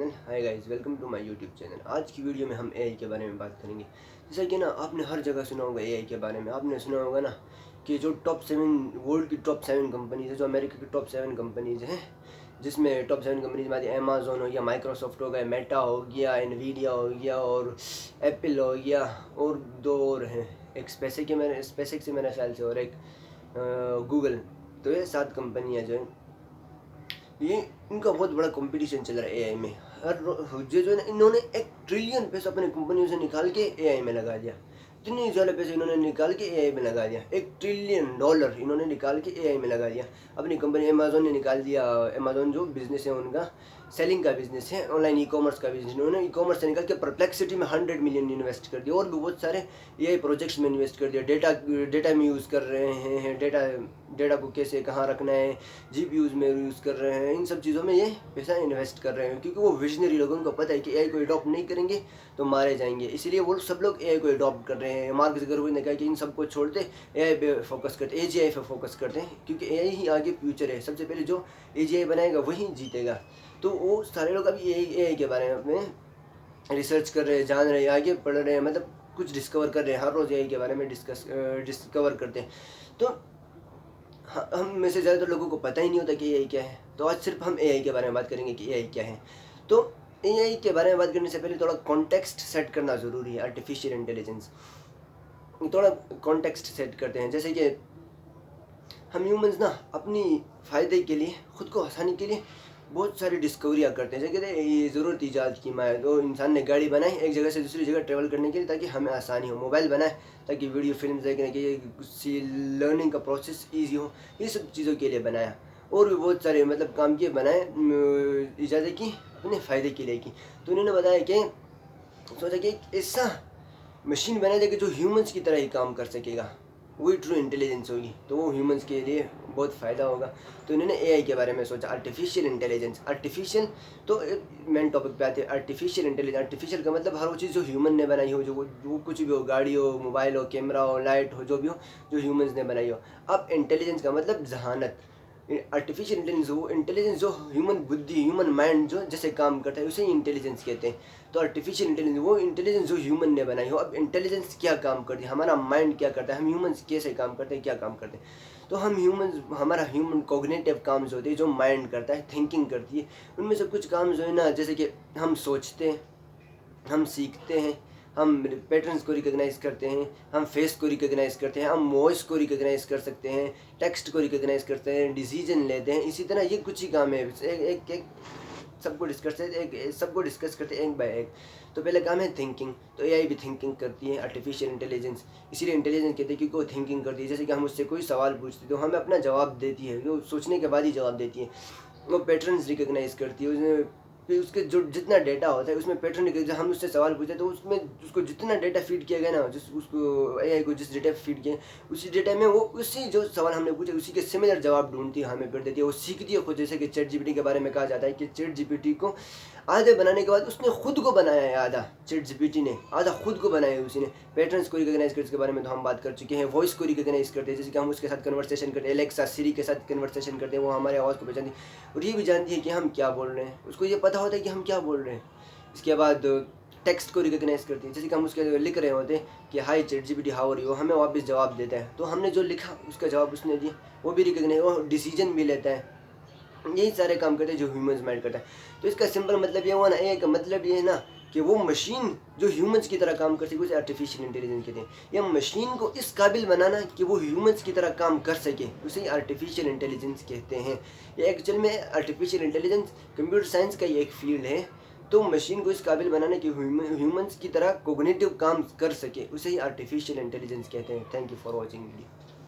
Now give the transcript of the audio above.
Channel. Hi guys, welcome to my YouTube channel. आज की video में हम एआई के बारे में बात करेंगे। जैसा कि ना आपने हर जगह सुना होगा एआई के बारे में। आपने सुना होगा ना कि जो वर्ल्ड की टॉप 7 कंपनीज है, जो अमेरिका की टॉप 7 कंपनीज हैं, जिसमें टॉप 7 कंपनीज में आती है अमेजोन हो गया, माइक्रोसॉफ्ट हो गया, मेटा हो गया, एनवीडिया हो गया और एप्पल हो गया, और दो और हैं, एक स्पेसिक से मेरे ख्याल से, और एक गूगल। तो ये 7 कंपनियाँ जो हैं, ये इनका बहुत बड़ा कंपटीशन चल रहा है एआई में। जो है ना, इन्होंने 1 ट्रिलियन पैसा अपनी कंपनियों से निकाल के एआई में लगा दिया। इतने ज़्यादा पैसे इन्होंने निकाल के एआई में लगा दिया। $1 ट्रिलियन इन्होंने निकाल के एआई में लगा दिया। अपनी कंपनी अमेजोन ने निकाल दिया। अमेजोन जो बिजनेस है उनका, सेलिंग का बिजनेस है, ऑनलाइन ई कॉमर्स का बिजनेस, उन्होंने ई कॉमर्स से निकाल के परप्लेक्सिटी में 100 मिलियन इन्वेस्ट कर दिया, और भी बहुत सारे एआई प्रोजेक्ट्स में इन्वेस्ट कर दिया। डेटा में यूज़ कर रहे हैं, डेटा को कैसे कहाँ रखना है, जीपीयूज में यूज़ कर रहे हैं। इन सब चीज़ों में ये पैसा इन्वेस्ट कर रहे हैं, क्योंकि वो विजनरी लोगों को पता है कि एआई को अडॉप्ट नहीं करेंगे तो मारे जाएंगे। इसीलिए वो सब लोग एआई को अडॉप्ट कर रहे हैं। मार्क ज़करबर्ग ने कहा कि इन सबको छोड़ते एआई पे फोकस करते, एजीआई पे फोकस करते हैं, क्योंकि एआई ही आगे फ्यूचर है। सबसे पहले जो एजीआई बनाएगा वही जीतेगा। तो वो सारे लोग अभी एआई के बारे में रिसर्च कर रहे हैं, जान रहे हैं, आगे पढ़ रहे हैं, मतलब कुछ डिस्कवर कर रहे हैं। हर रोज़ एआई के बारे में डिस्कवर करते हैं। तो हम में से ज़्यादातर लोगों को पता ही नहीं होता कि एआई क्या है। तो आज सिर्फ हम एआई के बारे में बात करेंगे कि एआई क्या है। तो एआई के बारे में बात करने से पहले थोड़ा कॉन्टेक्स्ट सेट करना ज़रूरी है। आर्टिफिशियल इंटेलिजेंस, थोड़ा कॉन्टेक्स्ट सेट करते हैं। जैसे कि हम ह्यूमंस ना अपनी फ़ायदे के लिए, खुद को आसानी के लिए बहुत सारी डिस्कवरियाँ करते हैं। जैसे कहते हैं ये ज़रूरत ईजाद की माँ है। तो इंसान ने गाड़ी बनाई एक जगह से दूसरी जगह ट्रेवल करने के लिए, ताकि हमें आसानी हो। मोबाइल बनाए ताकि वीडियो फिल्म देखने के लिए लर्निंग का प्रोसेस ईजी हो। ये सब चीज़ों के लिए बनाया। और भी बहुत सारे मतलब काम किए, बनाए, ईजादें की, अपने फ़ायदे के लिए की। तो उन्होंने बताया कि सोचा कि एक ऐसा मशीन बनाया जाए कि जो ह्यूमंस की तरह ही काम कर सकेगा, वही ट्रू इंटेलिजेंस होगी। तो वो ह्यूमंस के लिए बहुत फ़ायदा होगा। तो इन्होंने एआई के बारे में सोचा, आर्टिफिशियल इंटेलिजेंस। आर्टिफिशियल तो मेन टॉपिक पे आते हैं। आर्टिफिशियल इंटेलिजेंस, आर्टिफिशियल का मतलब हर वो चीज़ जो ह्यूमन ने बनाई हो, जो कुछ भी हो, गाड़ी हो, मोबाइल हो, कैमरा हो, लाइट हो, जो भी हो, जो ह्यूमंस ने बनाई हो। अब इंटेलिजेंस का मतलब जहानत। आर्टिफिशियल इंटेलिजेंस वो इंटेलिजेंस जो ह्यूमन बुद्धि, ह्यूमन माइंड जो जैसे काम करता है, उसे ही इंटेलिजेंस कहते हैं। तो आर्टिफिशियल इंटेलिजेंस वो इंटेलिजेंस जो ह्यूमन ने बनाई हो। अब इंटेलिजेंस क्या काम करती है, हमारा माइंड क्या करता है, हम ह्यूमंस कैसे काम करते हैं, क्या काम करते हैं। तो हम ह्यूमंस, हमारा ह्यूमन कॉग्निटिव काम जो होते हैं, जो माइंड करता है, थिंकिंग करती है, उनमें से कुछ काम जो है ना, जैसे कि हम सोचते हैं, हम सीखते हैं, हम पैटर्न्स को रिकॉग्नाइज करते हैं, हम फेस को रिकॉग्नाइज करते हैं, हम वॉइस को रिकॉग्नाइज कर सकते हैं, टेक्स्ट को रिकॉग्नाइज करते हैं, डिसीजन लेते हैं। इसी तरह ये कुछ ही काम है। एक सबको डिस्कस करते हैं एक बाय एक। तो पहले काम है थिंकिंग। तो एआई भी थिंकिंग करती है, आर्टिफिशियल इंटेलिजेंस। इसीलिए इंटेलिजेंस कहते हैं क्योंकि वो थिंकिंग करती है। जैसे कि हम उससे कोई सवाल पूछते हैं तो हमें अपना जवाब देती है, वो सोचने के बाद ही जवाब देती है। वो पैटर्न्स रिकॉग्नाइज करती है, उसमें फिर उसके जो जितना डेटा होता है उसमें पैटर्न निकल, हम उससे सवाल पूछते हैं तो उसमें उसको जितना डेटा फीड किया गया ना, उसको एआई को जिस डेटा फीड किया, उसी डेटा में वो उसी जो सवाल हमने पूछे उसी के सिमिलर जवाब ढूंढती है, हमें कर देती है। वो सीखती है खुद। जैसे कि चैट जीपीटी के बारे में कहा जाता है कि चैट जीपीटी को आधे बनाने के बाद उसने खुद को बनाया है। आधा चैट जीपीटी ने, आधा खुद को बनाया है उसी ने। पैटर्न्स को रिकॉग्नाइज करने के बारे में तो हम बात कर चुके हैं। वॉइस को रिकॉग्नाइज करते हैं, जैसे कि हम उसके साथ कन्वर्सेशन करते हैं, एलेक्सा, सिरी के साथ कन्वर्सेशन करते हैं, वो हमारे आवाज़ को पहचानती है और ये भी जानती है कि हम क्या बोल रहे हैं। उसको ये पता होता है कि हम क्या बोल रहे हैं। इसके बाद टेक्स्ट को रिकॉग्नाइज करती है, जैसे कि हम उसके लिख रहे होते हैं कि hi ChatGPT how are you, हमें वापस जवाब देता है। तो हमने जो लिखा उसका जवाब उसने दिया, वो भी रिकॉग्नाइज, वो डिसीजन भी लेता है। यही सारे काम करते हैं जो ह्यूमंस माइंड करता है। तो इसका सिंपल मतलब ये हुआ ना, एक मतलब ये है ना कि वो मशीन जो ह्यूमंस की तरह काम करती है उसे आर्टिफिशियल इंटेलिजेंस कहते हैं। या मशीन को इस काबिल बनाना कि वो ह्यूमंस की तरह काम कर सके, उसे आर्टिफिशियल इंटेलिजेंस कहते हैं। ये एक्चुअल में आर्टिफिशियल इंटेलिजेंस कंप्यूटर साइंस का ही एक फील्ड है। तो मशीन को इस काबिल बनाना कि ह्यूमंस की तरह कोग्निटिव काम कर सके, उसे ही आर्टिफिशियल इंटेलिजेंस कहते हैं। Thank you for watching video.